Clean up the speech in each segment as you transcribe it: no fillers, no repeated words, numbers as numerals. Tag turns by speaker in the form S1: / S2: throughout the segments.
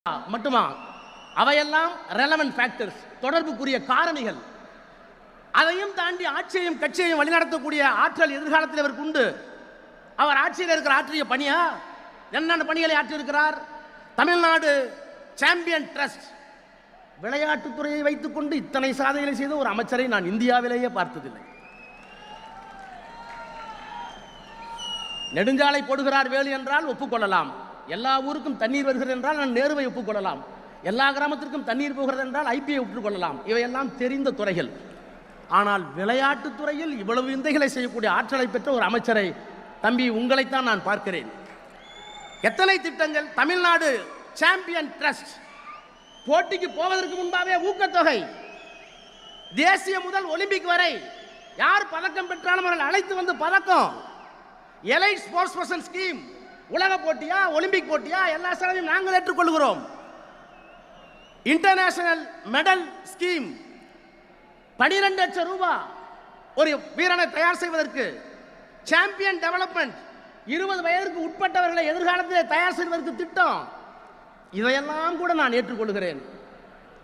S1: மட்டுமா? அவையெல்லாம் relevant factors, தொடர்புக்குரிய காரணிகள். அதையும் தாண்டி ஆட்சியையும் கட்சியையும் வழிநடத்தக்கூடிய ஆற்றல் எதிர்காலத்தில் அவருக்கு உண்டு. அவர் ஆட்சியில் இருக்கிற ஆற்றிய பணியா? என்னென்ன பணிகளை ஆற்றியிருக்கிறார்? தமிழ்நாடு சாம்பியன் ட்ரஸ்ட் விளையாட்டுத்துறையை வைத்துக் கொண்டு இத்தனை சாதனைகளை செய்த ஒரு அமைச்சரை நான் இந்தியாவிலேயே பார்த்ததில்லை. நெடுஞ்சாலை போடுகிறார் வேலு என்றால் ஒப்புக்கொள்ளலாம். எல்லா ஊருக்கும் தண்ணீர் வருகிறது என்றால் நான் நேருவை ஒப்புக்கொள்ளலாம். எல்லா கிராமத்திற்கும் தண்ணீர் போகிறது என்றால் ஐபிஐ ஒப்புக்கொள்ளலாம். இவையெல்லாம் தெரிந்த துறைகள். ஆனால் விளையாட்டுத் துறையில் இவ்வளவு விந்தைகளை செய்யக்கூடிய ஆற்றலை பெற்ற ஒரு அமைச்சரை, தம்பி, உங்களைத்தான் நான் பார்க்கிறேன். எத்தனை திட்டங்கள்! தமிழ்நாடு சாம்பியன் ட்ரஸ்ட் போட்டிக்கு போவதற்கு முன்பாகவே ஊக்கத்தொகை, தேசிய முதல் ஒலிம்பிக் வரை யார் பதக்கம் பெற்றாலும் அவர்கள் அழைத்து வந்து பதக்கம். எலைட் ஸ்போர்ட்ஸ் பர்சன் ஸ்கீம், உலக போட்டியா ஒலிம்பிக் போட்டியா எல்லா செலவையும் நாங்கள் ஏற்றுக்கொள்கிறோம். இன்டர்நேஷனல் மெடல் ஸ்கீம், 12 லட்சம் ரூபாய் ஒரு வீரனை தயார் செய்வதற்கு. சாம்பியன் டெவலப்மெண்ட், 20 வயதிற்கு உட்பட்டவர்களை எதிர்காலத்தில் தயார் செய்வதற்கு திட்டம். இதையெல்லாம் கூட நான் ஏற்றுக்கொள்கிறேன்.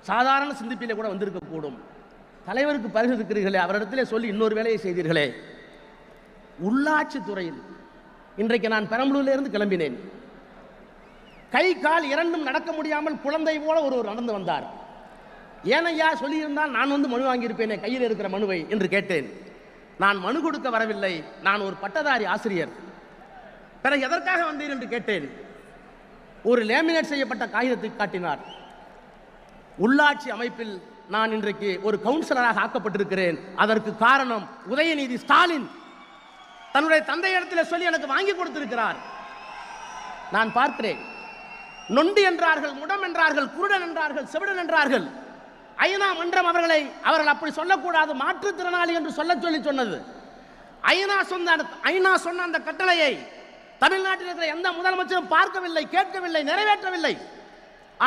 S1: சாதாரண சிந்திப்பிலே கூட வந்திருக்கக்கூடும். தலைவருக்கு பரிசு இருக்கிறீர்களே, அவரிடத்திலே சொல்லி இன்னொரு வேலையை செய்தீர்களே. உள்ளாட்சி துறையில் இன்றைக்கு நான் பெரம்பலூரிலிருந்து கிளம்பினேன். கை கால் இரண்டும் நடக்க முடியாமல் குழந்தை போல ஒருவர் நடந்து வந்தார். ஏனையா சொல்லியிருந்தால் நான் வந்து மனு வாங்கியிருப்பேனே, கையில் இருக்கிற மனுவை என்று கேட்டேன். நான் மனு கொடுக்க வரவில்லை, நான் ஒரு பட்டதாரி ஆசிரியர். பிறகு எதற்காக வந்தீர் என்று கேட்டேன். ஒரு லேமினேட் செய்யப்பட்ட காகிதத்தை காட்டினார். உள்ளாட்சி அமைப்பில் நான் இன்றைக்கு ஒரு கவுன்சிலராக ஆக்கப்பட்டிருக்கிறேன். அதற்கு காரணம் உதயநிதி ஸ்டாலின் தன்னுடைய தந்தையிடத்தில் சொல்லி எனக்கு வாங்கி கொடுத்திருக்கிறார். நான் பார்க்கிறேன். நொண்டி என்றார்கள், முடம் என்றார்கள், குருடன் என்றார்கள், செவிடன் என்றார்கள். ஐநா மன்றம் அவர்கள் அப்படி சொல்லக்கூடாது, மாற்றுத்திறனாளி என்று சொல்லி சொன்னது. ஐநா சொன்ன அந்த கட்டளையை தமிழ்நாட்டில் இருக்கிற எந்த முதலமைச்சரும் பார்க்கவில்லை, கேட்கவில்லை, நிறைவேற்றவில்லை.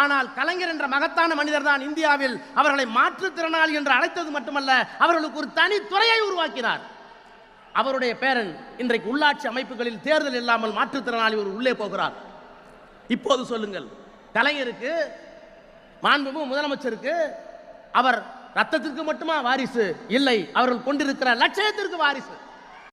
S1: ஆனால் கலைஞர் என்ற மகத்தான மனிதர் தான் இந்தியாவில் அவர்களை மாற்றுத்திறனாளி என்று அழைத்தது மட்டுமல்ல, அவர்களுக்கு ஒரு தனி துறையை உருவாக்கினார். அவருடைய பேரன் இன்றைக்கு உள்ளாட்சி அமைப்புகளில் தேர்தல் இல்லாமல் மாற்றுத்திறனாளி ஒரு உள்ளே போகிறார். இப்போது சொல்லுங்கள், கலைஞருக்கு, மாண்புமிகு முதலமைச்சருக்கு அவர் ரத்தத்திற்கு மட்டுமா வாரிசு? இல்லை, அவர்கள் கொண்டிருக்கிற லட்சியத்திற்கு வாரிசு.